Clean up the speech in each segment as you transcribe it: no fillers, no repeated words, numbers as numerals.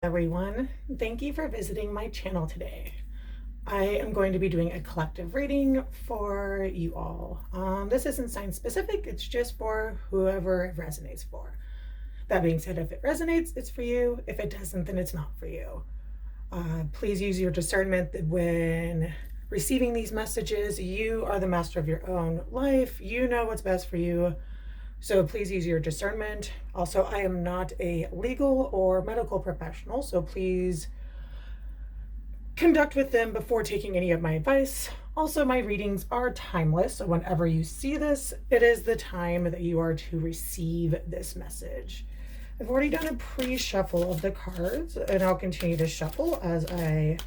Everyone, thank you for visiting my channel today. I am going to be doing a collective reading for you all. This isn't sign specific, it's just for whoever it resonates for. That being said, if it resonates, it's for you. If it doesn't, then it's not for you. Please use your discernment when receiving these messages. You are the master of your own life. You know what's best for you. So please use your discernment. Also, I am not a legal or medical professional, so please conduct with them before taking any of my advice. Also, my readings are timeless, so whenever you see this, it is the time that you are to receive this message. I've already done a pre-shuffle of the cards, and I'll continue to shuffle as I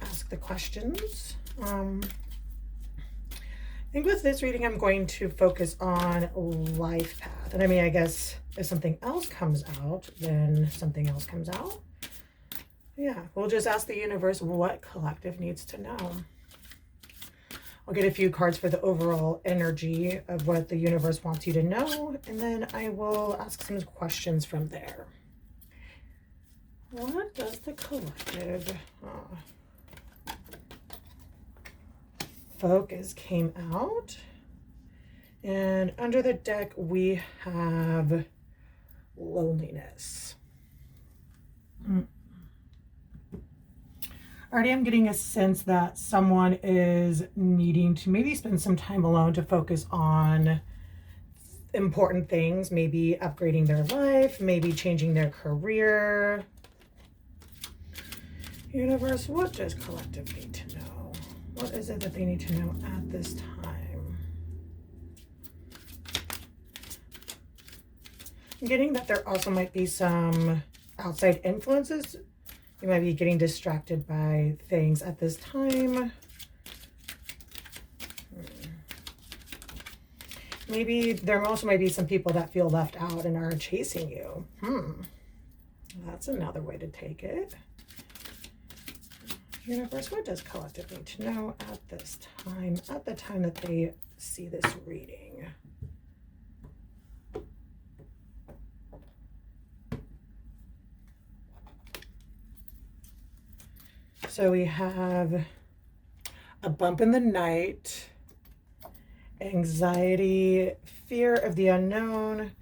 ask the questions. I think with this reading, I'm going to focus on life path. And I mean, I guess if something else comes out, then something else comes out. Yeah, we'll just ask the universe what collective needs to know. I'll get a few cards for the overall energy of what the universe wants you to know, and then I will ask some questions from there. What does the collective focus came out? And under the deck, we have loneliness. Already I'm getting a sense that someone is needing to maybe spend some time alone to focus on important things, maybe upgrading their life, maybe changing their career. Universe, what does collective need to know? What is it that they need to know at this time? I'm getting that there also might be some outside influences. You might be getting distracted by things at this time. Maybe there also might be some people that feel left out and are chasing you. That's another way to take it. Universe, what does collective need to know at this time, at the time that they see this reading? So we have a bump in the night, anxiety, fear of the unknown. And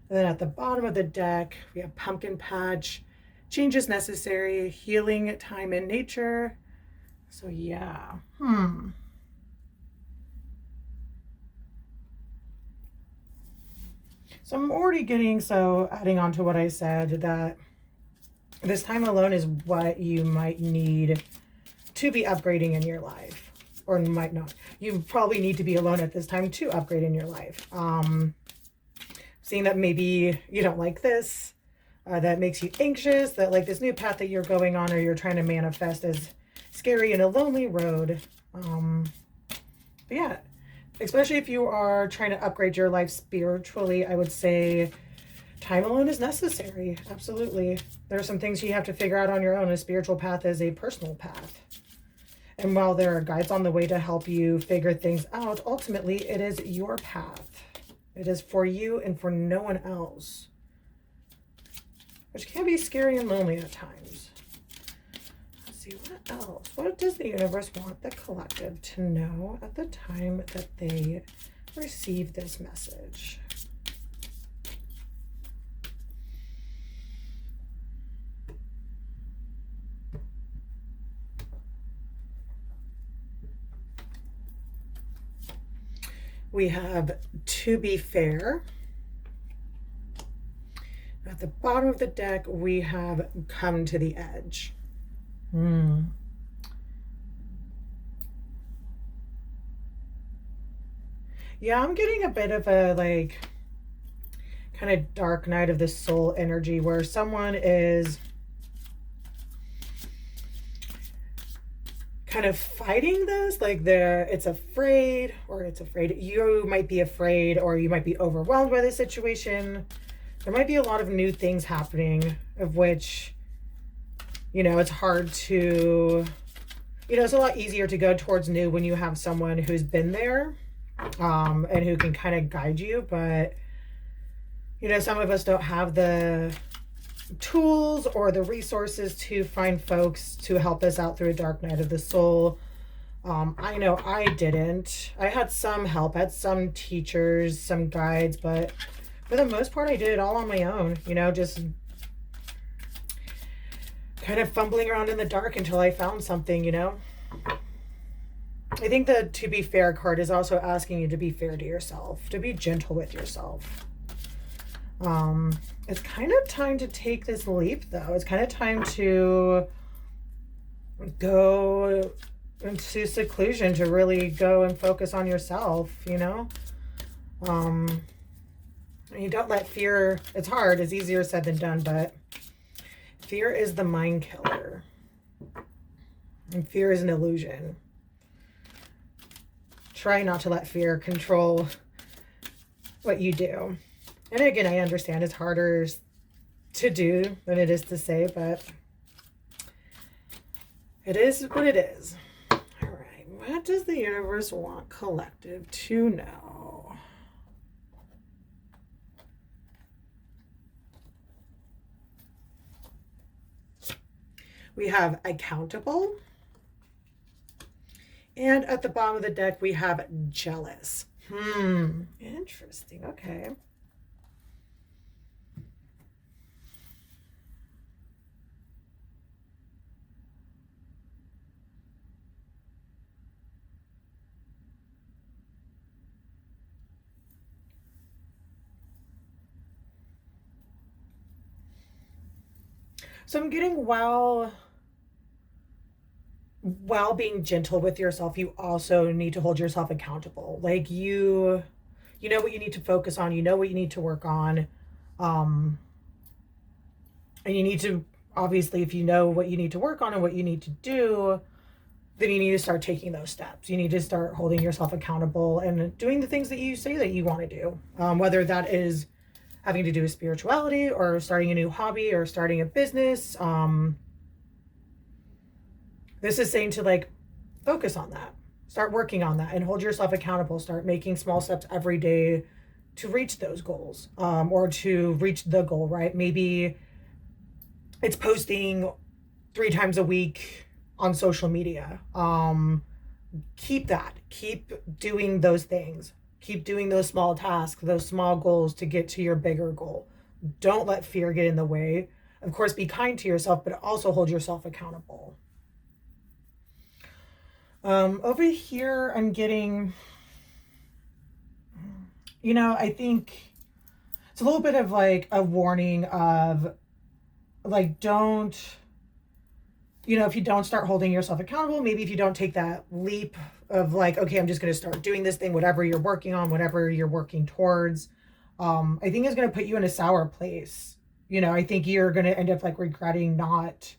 then at the bottom of the deck, we have pumpkin patch, changes necessary, healing time in nature. So yeah, So I'm already getting, adding on to what I said, that this time alone is what you might need to be upgrading in your life, or might not. You probably need to be alone at this time to upgrade in your life. Seeing that maybe you don't like this, that makes you anxious, that like this new path that you're going on or you're trying to manifest is scary and a lonely road. But yeah, especially if you are trying to upgrade your life spiritually, I would say time alone is necessary. Absolutely. There are some things you have to figure out on your own. A spiritual path is a personal path. And while there are guides on the way to help you figure things out, ultimately it is your path. It is for you and for no one else, which can be scary and lonely at times. Let's see, what else? What does the universe want the collective to know at the time that they receive this message? We have to be fair. At the bottom of the deck, we have come to the edge. Yeah, I'm getting a bit of a kind of dark night of the soul energy where someone is kind of fighting this, it's afraid, you might be afraid, or you might be overwhelmed by the situation. There might be a lot of new things happening, of which, it's hard to, it's a lot easier to go towards new when you have someone who's been there, and who can kind of guide you. But, some of us don't have the tools or the resources to find folks to help us out through a dark night of the soul. I know I didn't. I had some help, I had some teachers, some guides, but for the most part, I did it all on my own, just kind of fumbling around in the dark until I found something. I think the to be fair card is also asking you to be fair to yourself, to be gentle with yourself. It's kind of time to take this leap, though. It's kind of time to go into seclusion, to really go and focus on yourself, You don't let fear, it's hard, it's easier said than done, but fear is the mind killer. And fear is an illusion. Try not to let fear control what you do. And again, I understand it's harder to do than it is to say, but it is what it is. All right, what does the universe want collective to know? We have accountable. And at the bottom of the deck, we have jealous. Interesting. Okay. So I'm getting while being gentle with yourself, you also need to hold yourself accountable. Like you know what you need to focus on, you know what you need to work on. And you need to, obviously, if you know what you need to work on and what you need to do, then you need to start taking those steps. You need to start holding yourself accountable and doing the things that you say that you want to do. Whether that is having to do with spirituality or starting a new hobby or starting a business. This is saying to focus on that, start working on that and hold yourself accountable. Start making small steps every day to reach those goals, or to reach the goal, right? Maybe it's posting 3 times a week on social media. Keep doing those things. Keep doing those small tasks, those small goals to get to your bigger goal. Don't let fear get in the way. Of course, be kind to yourself, but also hold yourself accountable. Over here, I'm getting, I think it's a little bit of a warning of don't, if you don't start holding yourself accountable, maybe if you don't take that leap of okay, I'm just going to start doing this thing, whatever you're working on, whatever you're working towards, I think it's going to put you in a sour place. I think you're going to end up regretting not,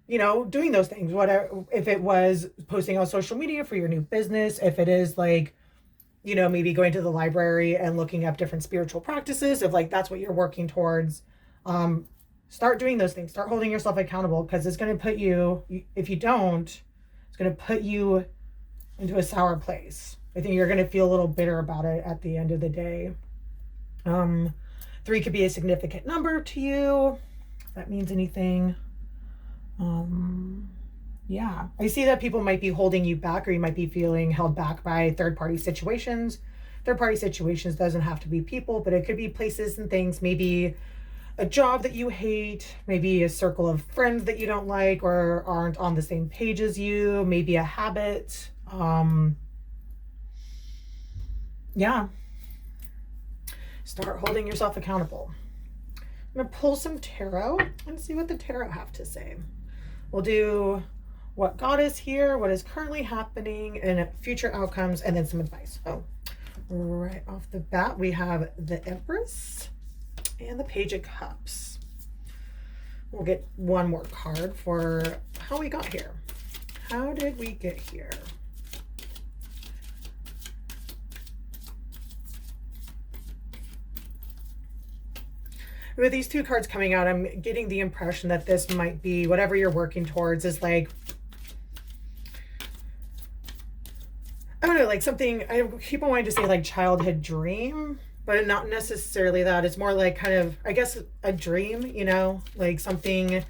doing those things. Whatever, if it was posting on social media for your new business, if it is maybe going to the library and looking up different spiritual practices, if that's what you're working towards, start doing those things, start holding yourself accountable, because it's going to put you, if you don't, it's going to put you into a sour place. I think you're going to feel a little bitter about it at the end of the day. 3 could be a significant number to you, if that means anything. Yeah, I see that people might be holding you back, or you might be feeling held back by third-party situations. Third-party situations doesn't have to be people, but it could be places and things, maybe a job that you hate, maybe a circle of friends that you don't like or aren't on the same page as you, maybe a habit. Yeah. Start holding yourself accountable. I'm going to pull some tarot and see what the tarot have to say. We'll do what God is here, what is currently happening, and future outcomes, and then some advice. So right off the bat, we have the Empress and the Page of Cups. We'll get one more card for how we got here. How did we get here? With these 2 cards coming out, I'm getting the impression that this might be whatever you're working towards is I don't know, something, I keep on wanting to say childhood dream, but not necessarily that. It's more like kind of, I guess, a dream, you know, like something that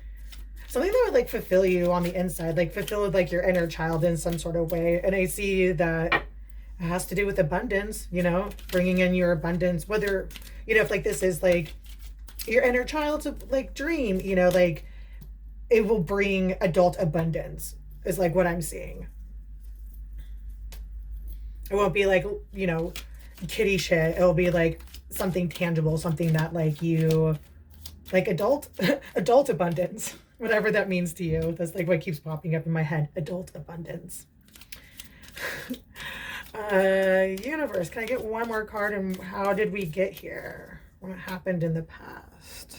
would like fulfill you on the inside, like fulfill like your inner child in some sort of way. And I see that it has to do with abundance, you know, bringing in your abundance, whether, you know, if like this is like your inner child's like dream, you know, like it will bring adult abundance is like what I'm seeing. It won't be like, you know, kitty shit. It'll be like something tangible, something that like you like adult adult abundance, whatever that means to you. That's like what keeps popping up in my head. Adult abundance. Universe, can I get one more card? And how did we get here? What happened in the past?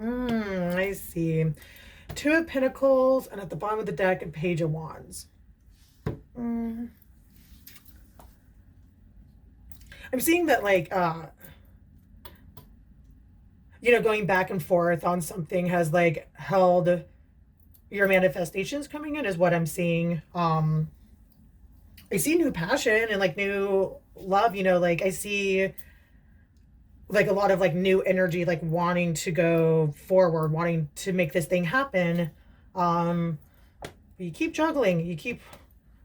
I see. Two of Pentacles, and at the bottom of the deck, a Page of Wands. I'm seeing that, like, you know, going back and forth on something has, like, held your manifestations coming in is what I'm seeing. I see new passion and, like, new love, you know, like, I see like a lot of like new energy, like wanting to go forward, wanting to make this thing happen. You keep juggling,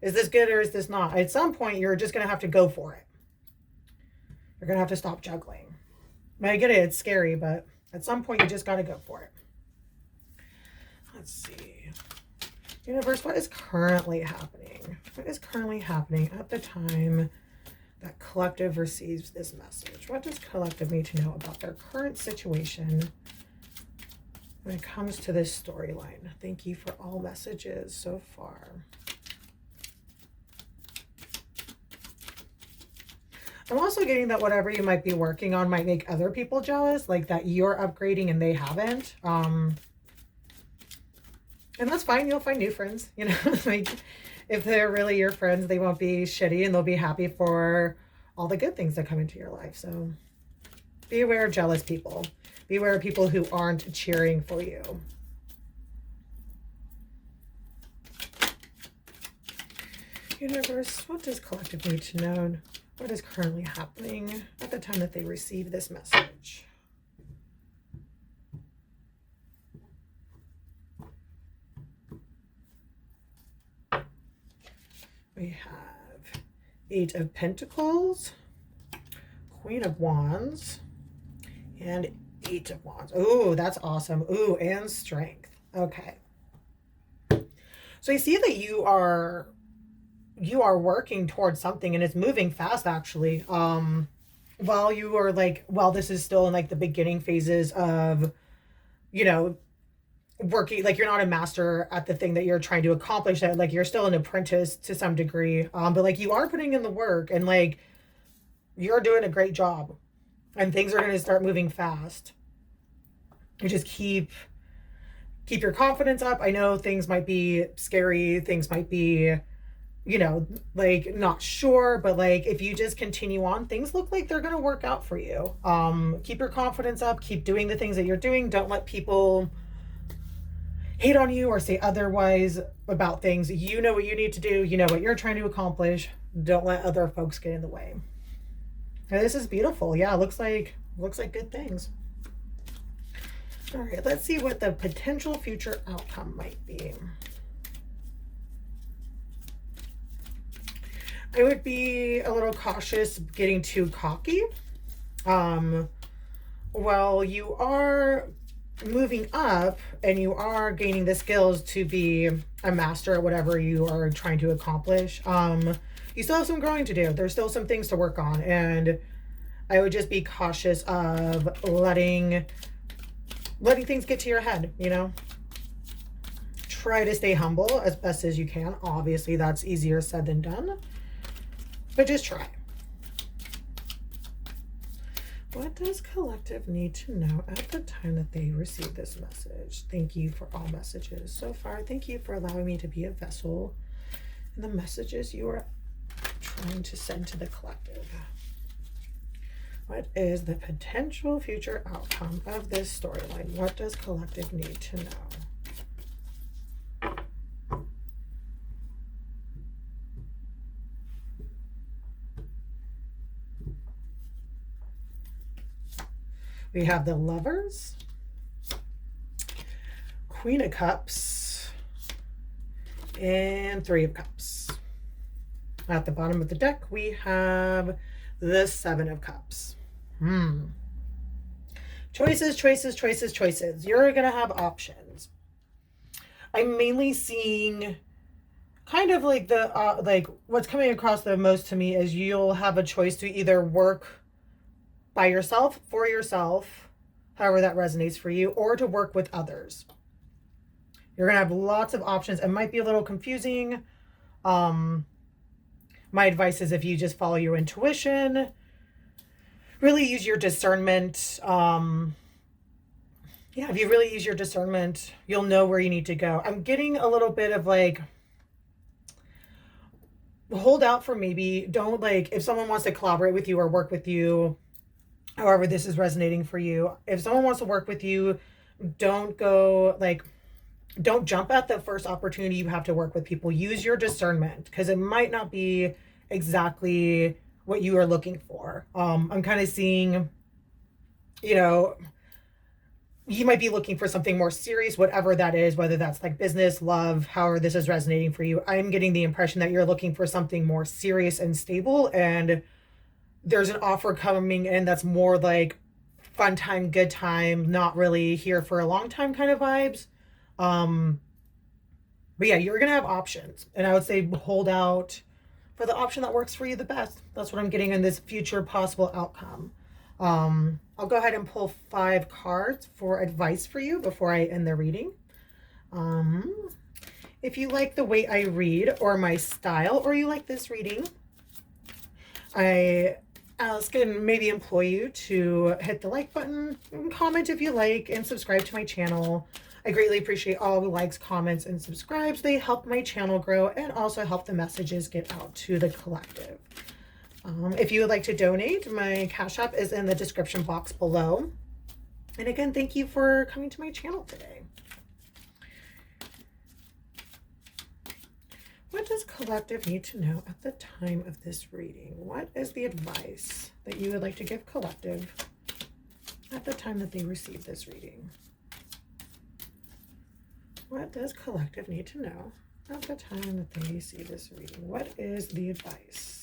is this good or is this not? At some point you're just gonna have to go for it. You're gonna have to stop juggling. I get it, it's scary, but at some point you just gotta go for it. Let's see. Universe, what is currently happening? What is currently happening at the time that collective receives this message? What does collective need to know about their current situation when it comes to this storyline? Thank you for all messages so far. I'm also getting that whatever you might be working on might make other people jealous, like that you're upgrading and they haven't. And that's fine. You'll find new friends, you know, like if they're really your friends, they won't be shitty and they'll be happy for all the good things that come into your life. So be aware of jealous people. Be aware of people who aren't cheering for you. Universe, what does collective need to know? What is currently happening at the time that they receive this message? We have Eight of Pentacles, Queen of Wands, and Eight of Wands. Oh, that's awesome. Ooh, and Strength. Okay. So I see that you are working towards something and it's moving fast actually. While you are like, while this is still in like the beginning phases of, you know, working, like you're not a master at the thing that you're trying to accomplish, that like you're still an apprentice to some degree, but like you are putting in the work and like you're doing a great job and things are going to start moving fast. You just keep your confidence up. I know things might be scary, things might be, you know, like not sure, but like if you just continue on, things look like they're going to work out for you. Keep your confidence up, keep doing the things that you're doing. Don't let people hate on you or say otherwise about things. You know what you need to do. You know what you're trying to accomplish. Don't let other folks get in the way. And this is beautiful. Yeah, looks like good things. All right, let's see what the potential future outcome might be. I would be a little cautious getting too cocky. Well, you are moving up and you are gaining the skills to be a master at whatever you are trying to accomplish. You still have some growing to do. There's still some things to work on, and I would just be cautious of letting things get to your head, you know. Try to stay humble as best as you can. Obviously that's easier said than done, but just try. What does collective need to know at the time that they receive this message? Thank you for all messages so far. Thank you for allowing me to be a vessel in the messages you are trying to send to the collective. What is the potential future outcome of this storyline? What does collective need to know? We have the Lovers, Queen of Cups, and Three of Cups. At the bottom of the deck, we have the Seven of Cups. Choices, choices, choices, choices. You're going to have options. I'm mainly seeing kind of like the, like what's coming across the most to me is you'll have a choice to either work by yourself, for yourself, however that resonates for you, or to work with others. You're going to have lots of options. It might be a little confusing. My advice is if you just follow your intuition, really use your discernment. If you really use your discernment, you'll know where you need to go. I'm getting a little bit of like, hold out for maybe, don't like, if someone wants to collaborate with you or work with you, however this is resonating for you, if someone wants to work with you, don't go like, don't jump at the first opportunity you have to work with people. Use your discernment because it might not be exactly what you are looking for. I'm kind of seeing, you might be looking for something more serious, whatever that is, whether that's like business, love, however this is resonating for you. I'm getting the impression that you're looking for something more serious and stable, and there's an offer coming in that's more like fun time, good time, not really here for a long time kind of vibes. But yeah, you're going to have options, and I would say hold out for the option that works for you the best. That's what I'm getting in this future possible outcome. I'll go ahead and pull 5 cards for advice for you before I end the reading. If you like the way I read or my style, or you like this reading, I ask and maybe implore you to hit the like button, comment if you like, and subscribe to my channel. I greatly appreciate all the likes, comments, and subscribes. They help my channel grow and also help the messages get out to the collective. If you would like to donate, my Cash App is in the description box below. And again, thank you for coming to my channel today. What does collective need to know at the time of this reading? What is the advice that you would like to give collective at the time that they receive this reading? What does collective need to know at the time that they see this reading? What is the advice?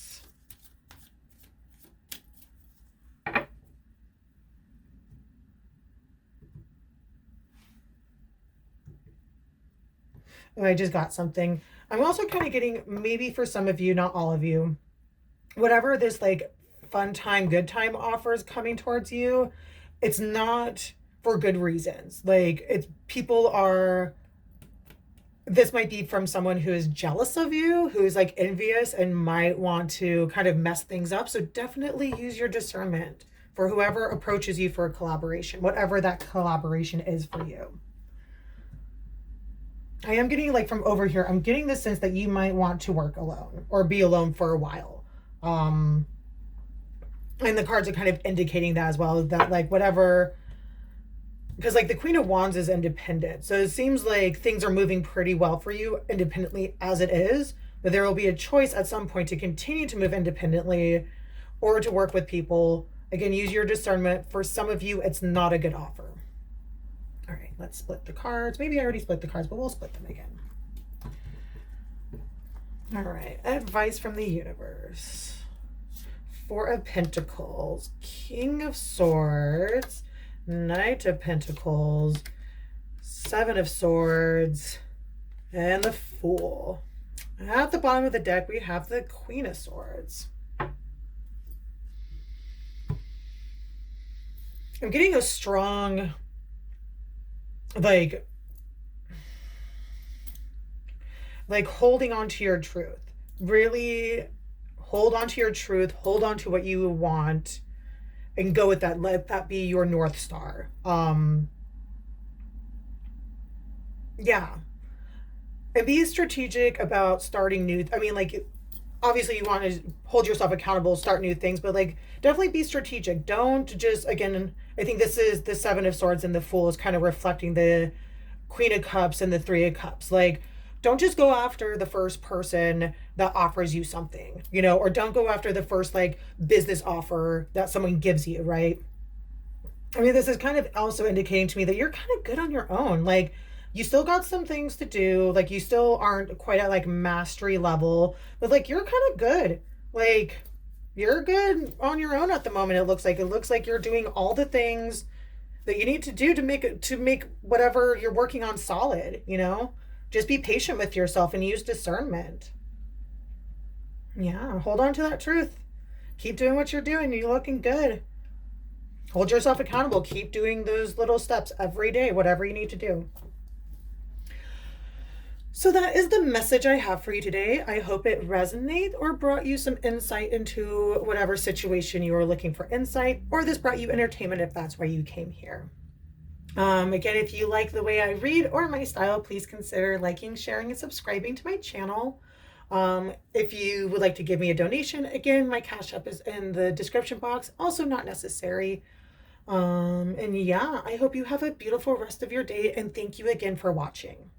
Oh, I just got something. I'm also kind of getting, maybe for some of you, not all of you, whatever this like fun time, good time offers coming towards you, it's not for good reasons. Like it's people are, this might be from someone who is jealous of you, who's like envious and might want to kind of mess things up. So definitely use your discernment for whoever approaches you for a collaboration, whatever that collaboration is for you. I am getting like from over here, I'm getting the sense that you might want to work alone or be alone for a while. And the cards are kind of indicating that as well, that like whatever, because like the Queen of Wands is independent. So it seems like things are moving pretty well for you independently as it is, but there will be a choice at some point to continue to move independently or to work with people. Again, use your discernment. For some of you, it's not a good offer. All right, let's split the cards. Maybe I already split the cards, but we'll split them again. All right, advice from the universe. 4 of Pentacles, King of Swords, Knight of Pentacles, 7 of Swords, and the Fool. At the bottom of the deck, we have the Queen of Swords. I'm getting a strong, like holding on to your truth. Really hold on to your truth, hold on to what you want, and go with that. Let that be your North Star. Yeah. And be strategic about starting new, I mean, like, obviously you want to hold yourself accountable, start new things, but like definitely be strategic. Don't just, again, I think this is the 7 of Swords, and the Fool is kind of reflecting the Queen of Cups and the 3 of Cups. Like, don't just go after the first person that offers you something, or don't go after the first like business offer that someone gives you, right? I mean, this is kind of also indicating to me that you're kind of good on your own. Like, you still got some things to do. Like, you still aren't quite at like mastery level, but like, you're kind of good. Like, you're good on your own at the moment. It looks like you're doing all the things that you need to do to make whatever you're working on solid, you know? Just be patient with yourself and use discernment. Yeah, hold on to that truth. Keep doing what you're doing. You're looking good. Hold yourself accountable. Keep doing those little steps every day, whatever you need to do. So that is the message I have for you today. I hope it resonated or brought you some insight into whatever situation you are looking for insight, or this brought you entertainment if that's why you came here. Again, if you like the way I read or my style, please consider liking, sharing, and subscribing to my channel. If you would like to give me a donation, again, my Cash App is in the description box. Also not necessary. And yeah, I hope you have a beautiful rest of your day, and thank you again for watching.